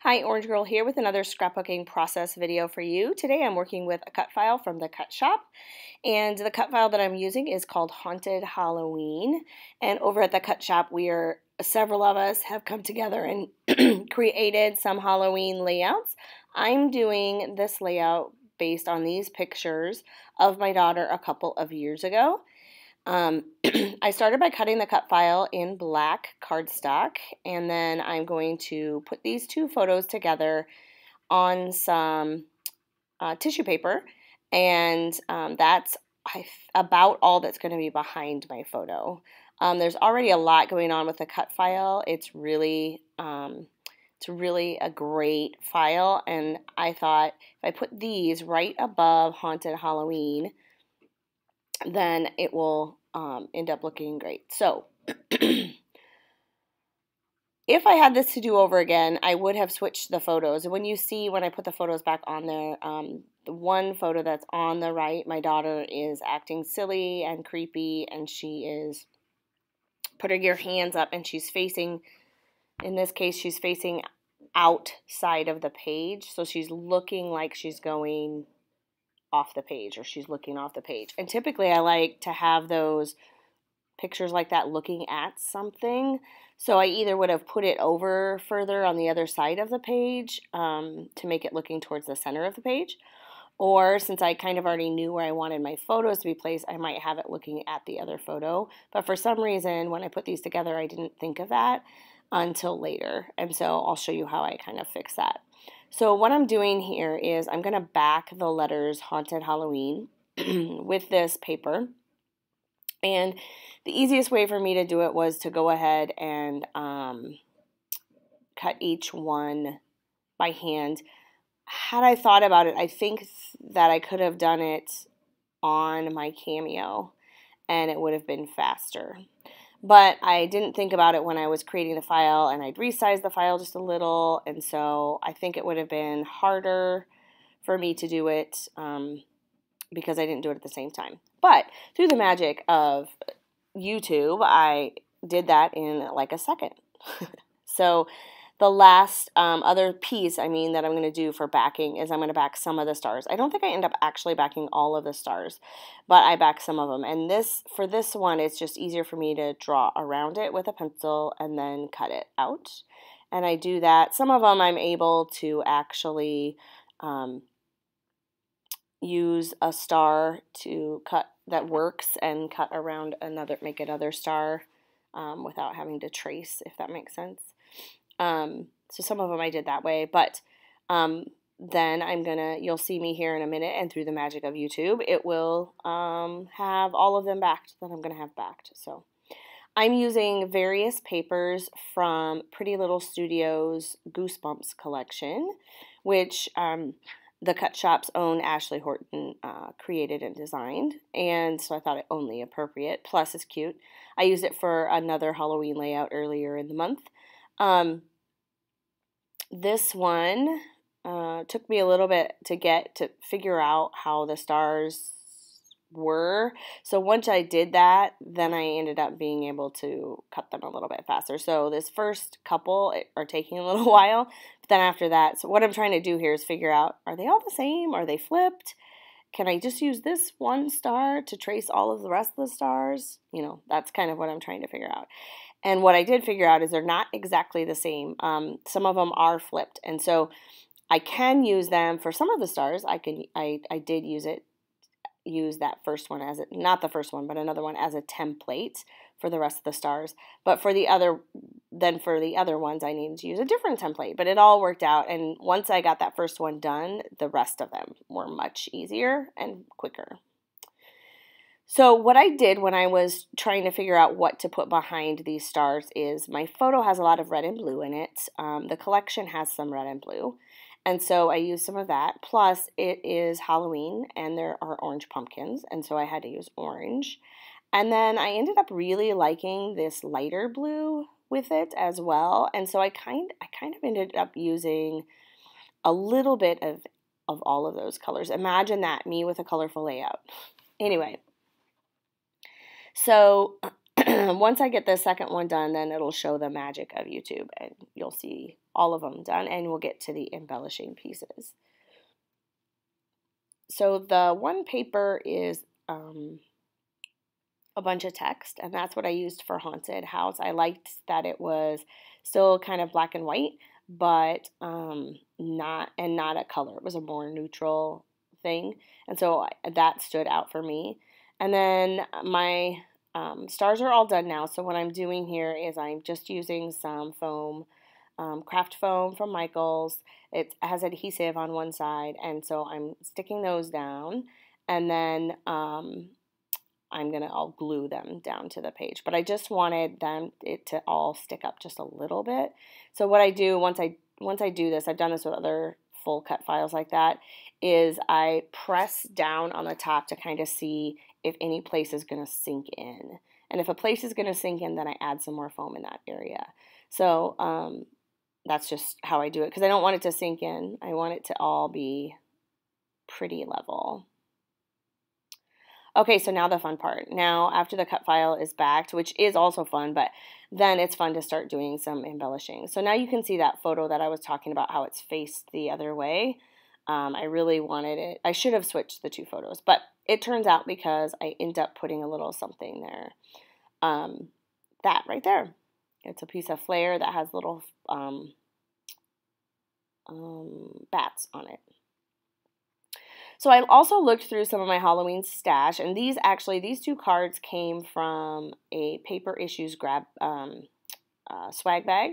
Hi, Orange Girl here with another scrapbooking process video for you. Today I'm working with a cut file from the Cut Shop, and the cut file that I'm using is called Haunted Halloween. And over at the Cut Shop, several of us have come together and created some Halloween layouts. I'm doing this layout based on these pictures of my daughter a couple of years ago. I started by cutting the cut file in black cardstock, and then I'm going to put these two photos together on some tissue paper, and that's about all that's going to be behind my photo. There's already a lot going on with the cut file. It's really a great file, and I thought if I put these right above Haunted Halloween, then it will end up looking great. So if I had this to do over again, I would have switched the photos. And when I put the photos back on there, the one photo that's on the right, my daughter is acting silly and creepy, and she is putting her hands up, and in this case, she's facing outside of the page. So she's looking like she's going off the page, or she's looking off the page. And typically I like to have those pictures like that looking at something. So I either would have put it over further on the other side of the page to make it looking towards the center of the page. Or since I kind of already knew where I wanted my photos to be placed, I might have it looking at the other photo. But for some reason, when I put these together, I didn't think of that until later. And so I'll show you how I kind of fix that. So what I'm doing here is I'm going to back the letters Haunted Halloween with this paper. And the easiest way for me to do it was to go ahead and cut each one by hand. Had I thought about it, I think that I could have done it on my Cameo and it would have been faster. But I didn't think about it when I was creating the file, and I'd resized the file just a little, and so I think it would have been harder for me to do it because I didn't do it at the same time. But through the magic of YouTube, I did that in like a second. So the last other piece, that I'm going to do for backing is I'm going to back some of the stars. I don't think I end up actually backing all of the stars, but I back some of them. And for this one, it's just easier for me to draw around it with a pencil and then cut it out. And I do that. Some of them I'm able to actually use a star to cut that works and cut around make another star without having to trace, if that makes sense. So some of them I did that way, but then you'll see me here in a minute, and through the magic of YouTube, it will have all of them backed that I'm going to have backed. So I'm using various papers from Pretty Little Studio's Goosebumps collection, which the Cut Shop's own Ashley Horton created and designed, and so I thought it only appropriate. Plus, it's cute. I used it for another Halloween layout earlier in the month. This one took me a little bit to figure out how the stars were. So once I did that, then I ended up being able to cut them a little bit faster. So this first couple are taking a little while, but then after that, so what I'm trying to do here is figure out, are they all the same? Are they flipped? Can I just use this one star to trace all of the rest of the stars? That's kind of what I'm trying to figure out. And what I did figure out is they're not exactly the same. Some of them are flipped, and so I can use them for some of the stars. I did use that first one not the first one, but another one as a template for the rest of the stars. But for the other ones, I needed to use a different template. But it all worked out, and once I got that first one done, the rest of them were much easier and quicker. So what I did when I was trying to figure out what to put behind these stars is my photo has a lot of red and blue in it. The collection has some red and blue. And so I used some of that. Plus, it is Halloween, and there are orange pumpkins, and so I had to use orange. And then I ended up really liking this lighter blue with it as well. And so I kind of ended up using a little bit of all of those colors. Imagine that, me with a colorful layout. Anyway. So once I get the second one done, then it'll show the magic of YouTube, and you'll see all of them done, and we'll get to the embellishing pieces. So the one paper is a bunch of text, and that's what I used for Haunted House. I liked that it was still kind of black and white, but not a color. It was a more neutral thing, and so that stood out for me. And then my stars are all done now, so what I'm doing here is I'm just using some foam, craft foam from Michaels. It has adhesive on one side, and so I'm sticking those down, and then I'll glue them down to the page. But I just wanted it to all stick up just a little bit. So what I do once I do this, I've done this with other full cut files like that, is I press down on the top to kind of see if any place is going to sink in. And if a place is going to sink in, then I add some more foam in that area. So that's just how I do it, because I don't want it to sink in. I want it to all be pretty level. Okay, so now the fun part. Now, after the cut file is backed, which is also fun, but then it's fun to start doing some embellishing. So now you can see that photo that I was talking about, how it's faced the other way. I really wanted it. I should have switched the two photos, but it turns out because I end up putting a little something there. That right there. It's a piece of flare that has little bats on it. So I also looked through some of my Halloween stash, and these two cards came from a Paper Issues grab swag bag,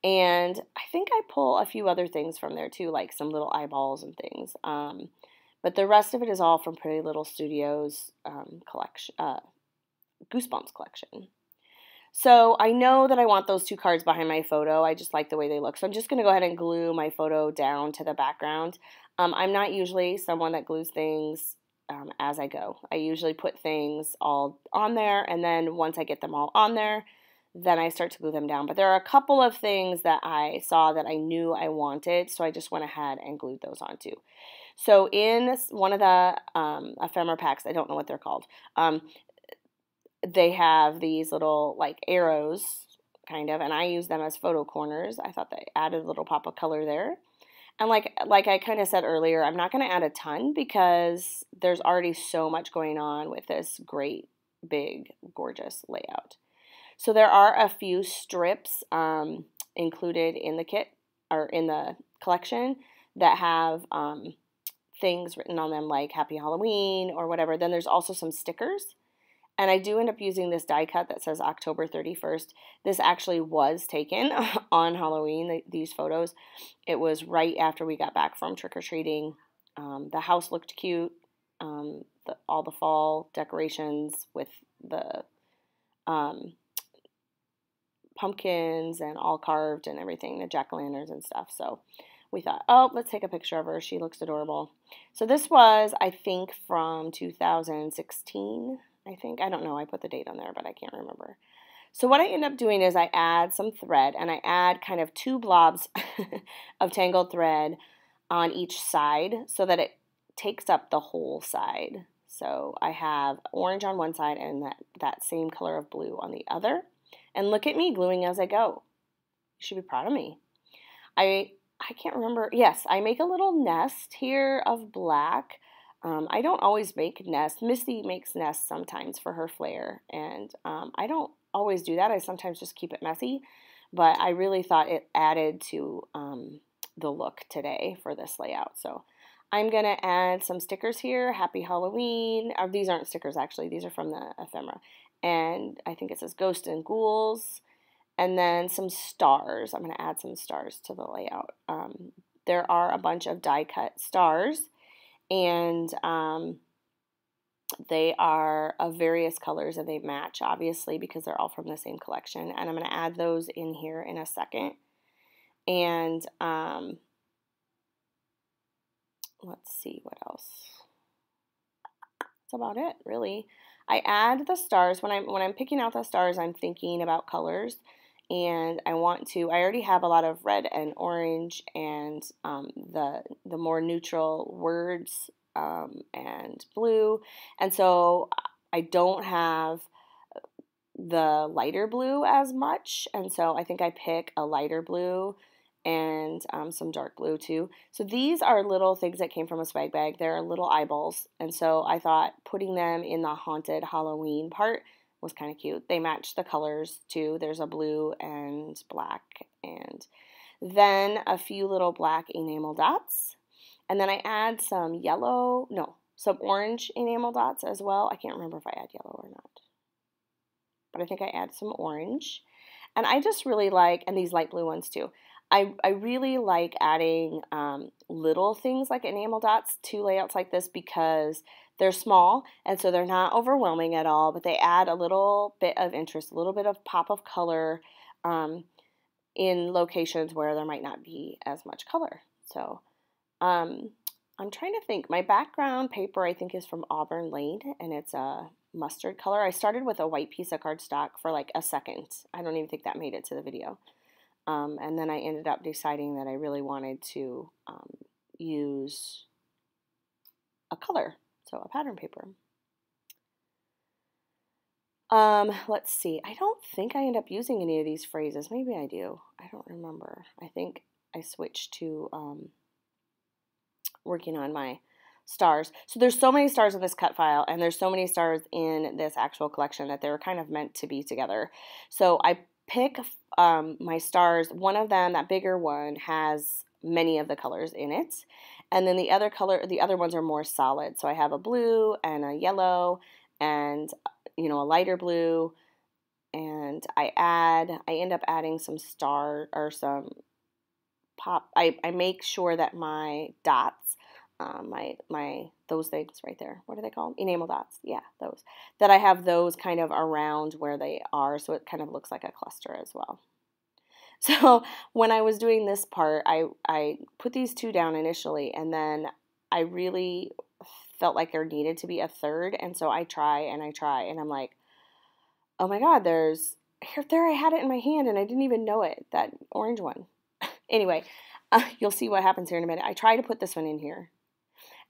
and I think I pull a few other things from there too, like some little eyeballs and things. But the rest of it is all from Pretty Little Studio's collection, Goosebumps collection. So I know that I want those two cards behind my photo. I just like the way they look. So I'm just going to go ahead and glue my photo down to the background. I'm not usually someone that glues things as I go. I usually put things all on there, and then once I get them all on there, then I start to glue them down. But there are a couple of things that I saw that I knew I wanted, so I just went ahead and glued those on too. So in one of the ephemera packs, I don't know what they're called, they have these little like arrows, kind of, and I use them as photo corners. I thought they added a little pop of color there. And like I kind of said earlier, I'm not going to add a ton because there's already so much going on with this great, big, gorgeous layout. So there are a few strips included in the kit or in the collection that have things written on them like Happy Halloween or whatever. Then there's also some stickers. And I do end up using this die cut that says October 31st. This actually was taken on Halloween, these photos. It was right after we got back from trick-or-treating. The house looked cute. All the fall decorations with the pumpkins and all carved and everything, the jack-o'-lanterns and stuff. So we thought, oh, let's take a picture of her. She looks adorable. So this was, I think, from 2016. I don't know, I put the date on there, but I can't remember. So what I end up doing is I add some thread, and I add kind of two blobs of tangled thread on each side so that it takes up the whole side. So I have orange on one side and that same color of blue on the other. And look at me gluing as I go. You should be proud of me. I can't remember. Yes, I make a little nest here of black. I don't always make nests. Missy makes nests sometimes for her flare, and I don't always do that. I sometimes just keep it messy, but I really thought it added to the look today for this layout. So I'm going to add some stickers here. Happy Halloween. These aren't stickers, actually. These are from the ephemera, and I think it says Ghosts and Ghouls, and then some stars. I'm going to add some stars to the layout. There are a bunch of die-cut stars, and they are of various colors, and they match, obviously, because they're all from the same collection. And I'm going to add those in here in a second. And let's see what else. That's about it, really. I add the stars. When I'm picking out the stars, I'm thinking about colors. And I already have a lot of red and orange and the more neutral words and blue. And so I don't have the lighter blue as much. And so I think I pick a lighter blue and some dark blue too. So these are little things that came from a swag bag. They're little eyeballs, and so I thought putting them in the haunted Halloween part was kind of cute. They match the colors too. There's a blue and black, and then a few little black enamel dots, and then I add some some orange enamel dots as well. I can't remember if I add yellow or not, but I think I add some orange. And I just really like, and these light blue ones too, I really like adding little things like enamel dots to layouts like this because they're small, and so they're not overwhelming at all, but they add a little bit of interest, a little bit of pop of color in locations where there might not be as much color. So I'm trying to think. My background paper, I think, is from Auburn Lane, and it's a mustard color. I started with a white piece of cardstock for like a second. I don't even think that made it to the video. And then I ended up deciding that I really wanted to use a color, so a pattern paper. Let's see. I don't think I end up using any of these phrases. Maybe I do. I don't remember. I think I switched to working on my stars. So there's so many stars in this cut file, and there's so many stars in this actual collection that they were kind of meant to be together. So I pick my stars. One of them, that bigger one, has many of the colors in it, and then the other ones are more solid. So I have a blue and a yellow and a lighter blue, and I end up adding some star or some pop. I make sure that my dots, those things right there, what are they called? Enamel dots. Yeah, those. That I have those kind of around where they are, so it kind of looks like a cluster as well. So when I was doing this part, I put these two down initially, and then I really felt like there needed to be a third, and so I try, and I'm like, oh my God, there I had it in my hand, and I didn't even know it, that orange one. Anyway, you'll see what happens here in a minute. I try to put this one in here,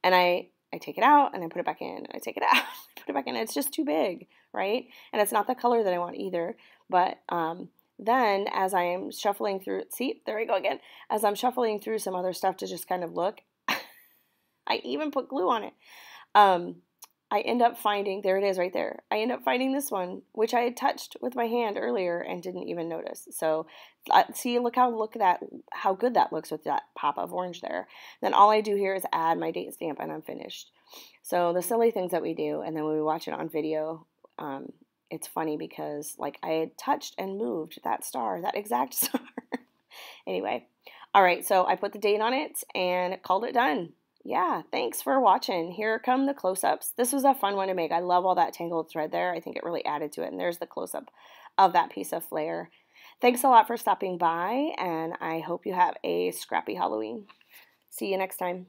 and I take it out, and I put it back in, and I take it out, put it back in. It's just too big, right? And it's not the color that I want either. But then as I am shuffling through, see, there we go again. As I'm shuffling through some other stuff to just kind of look, I even put glue on it. I end up finding, there it is right there. I end up finding this one, which I had touched with my hand earlier and didn't even notice. So see, look how good that looks with that pop of orange there. Then all I do here is add my date stamp, and I'm finished. So the silly things that we do, and then when we watch it on video, it's funny because like I had touched and moved that star, that exact star. Anyway, all right, so I put the date on it and called it done. Yeah, thanks for watching. Here come the close-ups. This was a fun one to make. I love all that tangled thread there. I think it really added to it. And there's the close-up of that piece of flare. Thanks a lot for stopping by, and I hope you have a scrappy Halloween. See you next time.